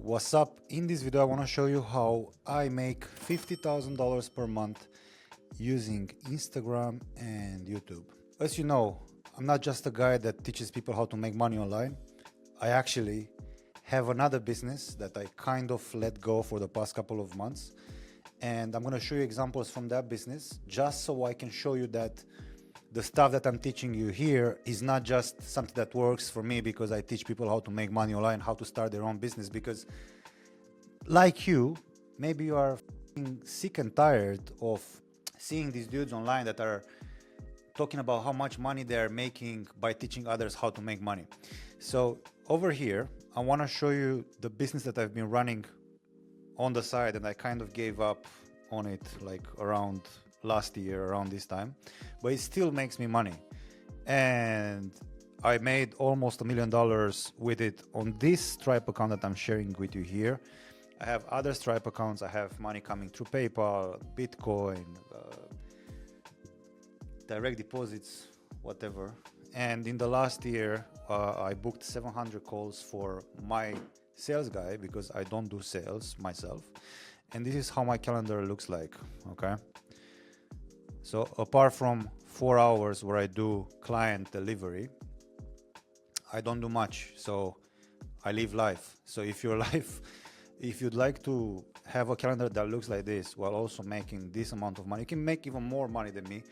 What's up? In this video I want to show you how I make $50,000 per month using Instagram and YouTube. As you know, I'm not just a guy that teaches people how to make money online. I actually have another business that I kind of let go for the past couple of months, and I'm going to show you examples from that business just so I can show you that the stuff that I'm teaching you here is not just something that works for me because I teach people how to make money online, how to start their own business, because like you, maybe you are sick and tired of seeing these dudes online that are talking about how much money they're making by teaching others how to make money. So over here, I want to show you the business that I've been running on the side, and I kind of gave up on it like around last year around this time, but it still makes me money, and I made almost $1 million with it on this Stripe account that I'm sharing with you here. I have other Stripe accounts. I have money coming through PayPal, Bitcoin, direct deposits, whatever. And in the last year I booked 700 calls for my sales guy because I don't do sales myself, and this is how my calendar looks like. Okay, so apart from 4 hours where I do client delivery, I don't do much. So I live life. So if your life, if you'd like to have a calendar that looks like this while also making this amount of money, you can make even more money than me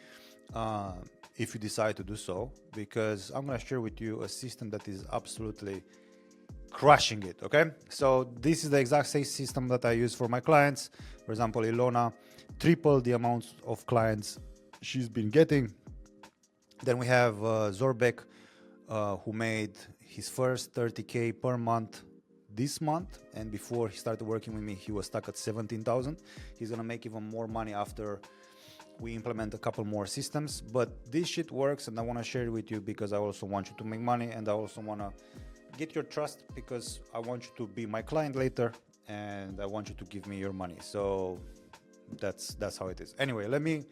if you decide to do so, because I'm going to share with you a system that is absolutely crushing it. Okay, so this is the exact same system that I use for my clients. For example, Ilona tripled the amount of clients she's been getting. Then we have Zorbek, who made his first 30K per month this month, and before he started working with me he was stuck at 17,000. He's gonna make even more money after we implement a couple more systems, but this shit works, and I want to share it with you because I also want you to make money, and I also want to get your trust because I want you to be my client later, and I want you to give me your money. So that's how it is. Anyway, let me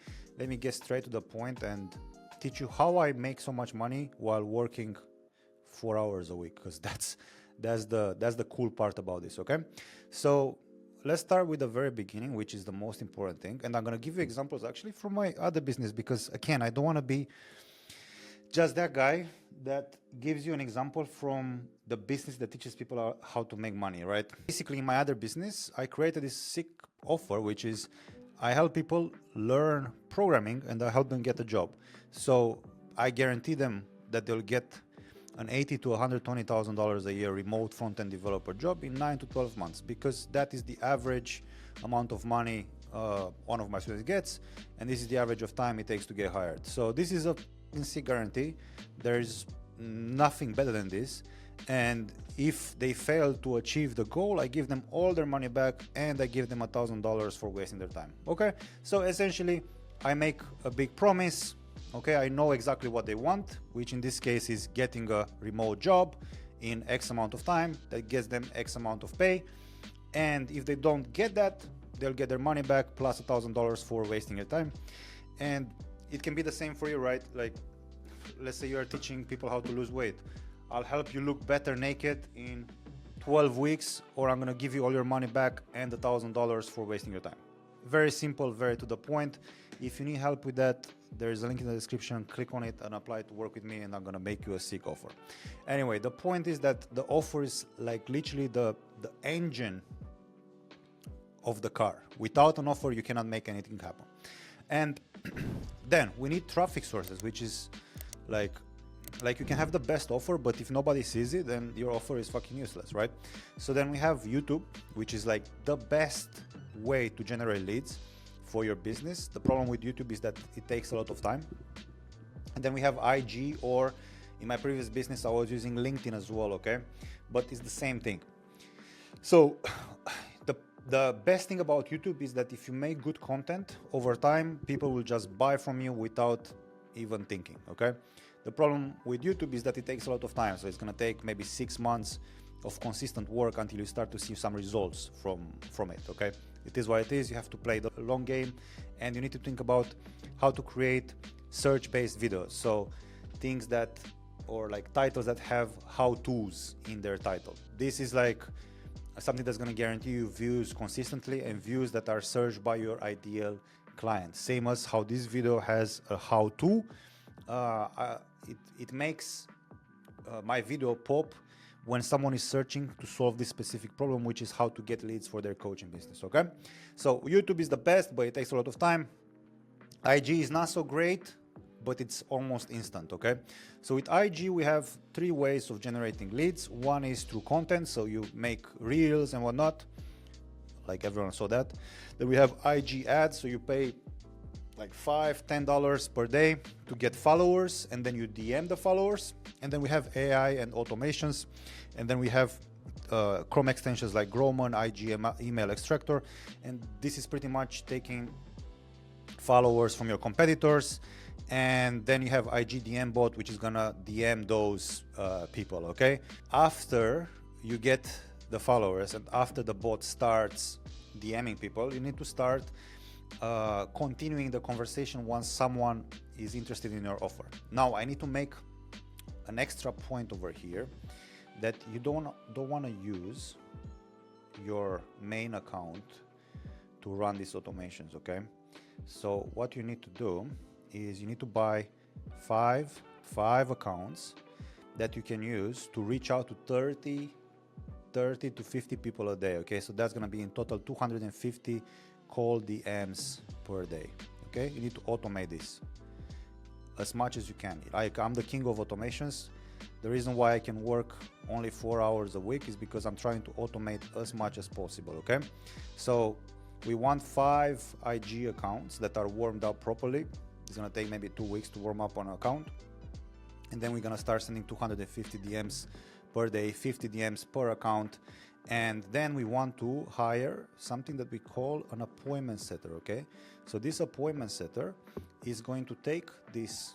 get straight to the point and teach you how I make so much money while working 4 hours a week, because that's the cool part about this. Okay, so let's start with the very beginning, which is the most important thing, and I'm going to give you examples actually from my other business, because again, I don't want to be just that guy that gives you an example from the business that teaches people how to make money, right? Basically, in my other business, I created this sick offer, which is I help people learn programming and I help them get a job. So I guarantee them that they'll get an $80,000 to $120,000 a year remote front-end developer job in 9 to 12 months, because that is the average amount of money one of my students gets, and this is the average of time it takes to get hired. So this is a sick guarantee. There's nothing better than this, and if they fail to achieve the goal, I give them all their money back, and I give them $1,000 for wasting their time. Okay, so essentially I make a big promise. Okay, I know exactly what they want, which in this case is getting a remote job in X amount of time that gets them X amount of pay, and if they don't get that, they'll get their money back plus $1,000 for wasting your time. And it can be the same for you, right? Like, let's say you're teaching people how to lose weight. I'll help you look better naked in 12 weeks, or I'm gonna give you all your money back and $1,000 for wasting your time. Very simple, very to the point. If you need help with that, there's a link in the description. Click on it and apply to work with me, and I'm gonna make you a sick offer. Anyway, the point is that the offer is like literally the engine of the car. Without an offer, you cannot make anything happen. And then we need traffic sources, which is like you can have the best offer, but if nobody sees it, then your offer is fucking useless, right? So then we have YouTube, which is like the best way to generate leads for your business. The problem with YouTube is that it takes a lot of time. And then we have IG, or in my previous business I was using LinkedIn as well. Okay, but it's the same thing. So the best thing about YouTube is that if you make good content, over time people will just buy from you without even thinking. Okay, the problem with YouTube is that it takes a lot of time, so it's going to take maybe 6 months of consistent work until you start to see some results from it. Okay, it is what it is. You have to play the long game, and you need to think about how to create search-based videos. So things that, or like titles that have how-tos in their title. This is like something that's going to guarantee you views consistently and views that are searched by your ideal client. Same as how this video has a how-to. It makes my video pop when someone is searching to solve this specific problem, which is how to get leads for their coaching business. Okay, so YouTube is the best, but it takes a lot of time. IG is not so great, but it's almost instant. Okay, so with IG we have 3 ways of generating leads. One is through content, so you make reels and whatnot, like everyone saw that. Then we have IG ads, so you pay like $5-10 per day to get followers, and then you DM the followers. And then we have AI and automations, and then we have Chrome extensions like Growman, IG email extractor, and this is pretty much taking followers from your competitors. And then you have IG DM bot, which is gonna DM those people. Okay, after you get the followers and after the bot starts DMing people, you need to start continuing the conversation once someone is interested in your offer. Now I need to make an extra point over here that you don't want to use your main account to run these automations. Okay, so what you need to do is you need to buy five accounts that you can use to reach out to 30 to 50 people a day. Okay, so that's going to be in total 250 cold DMs per day. Okay, you need to automate this as much as you can. Like, I'm the king of automations. The reason why I can work only 4 hours a week is because I'm trying to automate as much as possible. Okay, so we want 5 IG accounts that are warmed up properly. It's gonna take maybe 2 weeks to warm up on an account, and then we're gonna start sending 250 DMs per day, 50 DMs per account. And then we want to hire something that we call an appointment setter. Okay, so this appointment setter is going to take these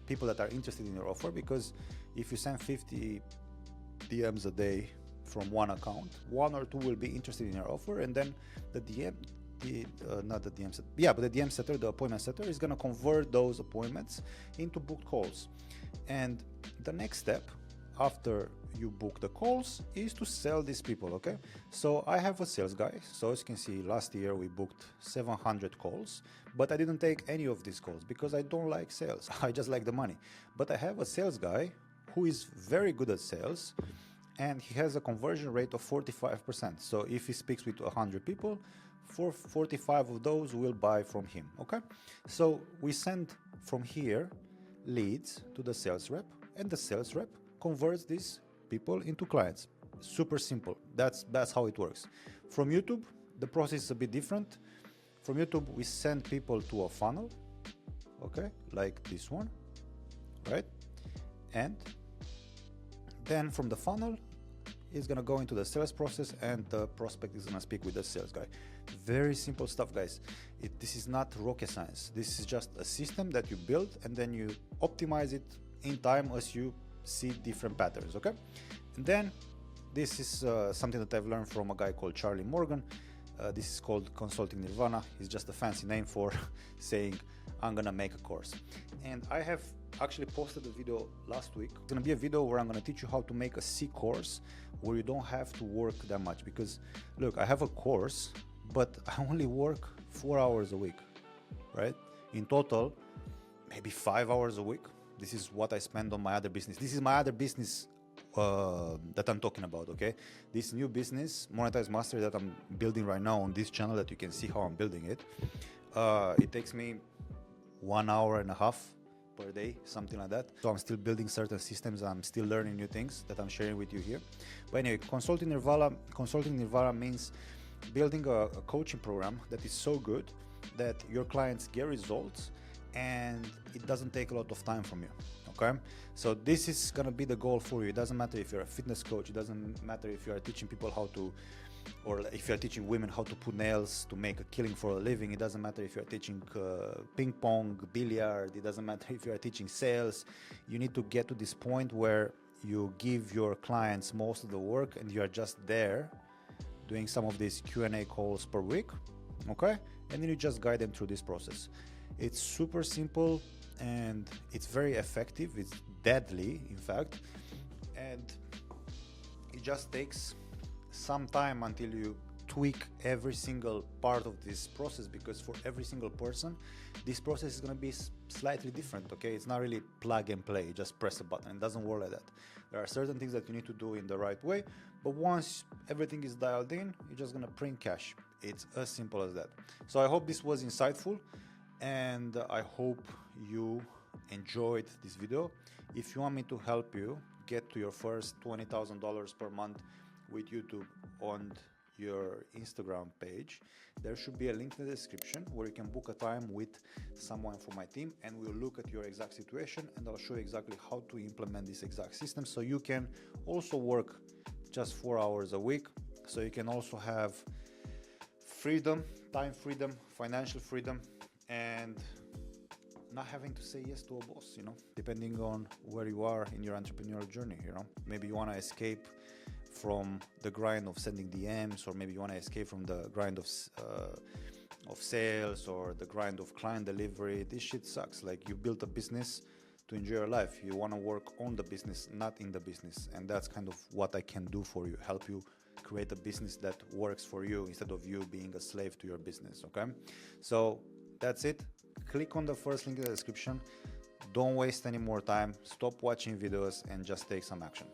people that are interested in your offer, because if you send 50 DMs a day from one account, 1 or 2 will be interested in your offer, and then the DM setter, the appointment setter, is going to convert those appointments into booked calls. And the next step after you book the calls is to sell these people. Okay, so I have a sales guy. So as you can see, last year we booked 700 calls, but I didn't take any of these calls because I don't like sales. I just like the money. But I have a sales guy who is very good at sales, and he has a conversion rate of 45%. So if he speaks with 100 people, 45 of those will buy from him. Okay, so we send from here leads to the sales rep, and the sales rep converts these people into clients. Super simple. That's how it works. From YouTube, the process is a bit different. From YouTube, we send people to a funnel, okay, like this one, right? And then from the funnel, it's gonna go into the sales process, and the prospect is gonna speak with the sales guy. Very simple stuff, guys. This is not rocket science. This is just a system that you build, and then you optimize it in time as you see different patterns. Okay, and then this is something that I've learned from a guy called Charlie Morgan. This is called Consulting Nirvana. It's just a fancy name for saying I'm gonna make a course. And I have actually posted a video last week. It's gonna be a video where I'm gonna teach you how to make a C course where you don't have to work that much. Because look, I have a course, but I only work 4 hours a week, right? In total, maybe 5 hours a week. This is what I spend on my other business. This is my other business that I'm talking about, okay? This new business, Monetize Mastery, that I'm building right now on this channel, that you can see how I'm building it. It takes me 1.5 hours per day, something like that. So I'm still building certain systems. I'm still learning new things that I'm sharing with you here. But anyway, Consulting Nirvana means building a coaching program that is so good that your clients get results and it doesn't take a lot of time from you. Okay, so this is gonna be the goal for you. It doesn't matter if you're a fitness coach. It doesn't matter if you are teaching people how to, or if you're teaching women how to put nails to make a killing for a living. It doesn't matter if you're teaching ping pong, billiard. It doesn't matter if you're teaching sales. You need to get to this point where you give your clients most of the work and you are just there doing some of these Q&A calls per week. Okay, and then you just guide them through this process. It's super simple and it's very effective. It's deadly, in fact, and it just takes some time until you tweak every single part of this process, because for every single person this process is going to be slightly different. Okay, it's not really plug and play, just press a button. It doesn't work like that. There are certain things that you need to do in the right way, but once everything is dialed in, you're just going to print cash. It's as simple as that. So I hope this was insightful, and I hope you enjoyed this video. If you want me to help you get to your first $20,000 per month with YouTube on your Instagram page, there should be a link in the description where you can book a time with someone from my team, and we'll look at your exact situation, and I'll show you exactly how to implement this exact system, so you can also work just 4 hours a week, so you can also have freedom, time freedom, financial freedom, and not having to say yes to a boss, you know, depending on where you are in your entrepreneurial journey. You know, maybe you want to escape from the grind of sending DMs, or maybe you want to escape from the grind of sales, or the grind of client delivery. This shit sucks. Like, you built a business to enjoy your life. You want to work on the business, not in the business. And that's kind of what I can do for you, help you create a business that works for you instead of you being a slave to your business. Okay, so that's it. Click on the first link in the description. Don't waste any more time. Stop watching videos and just take some action.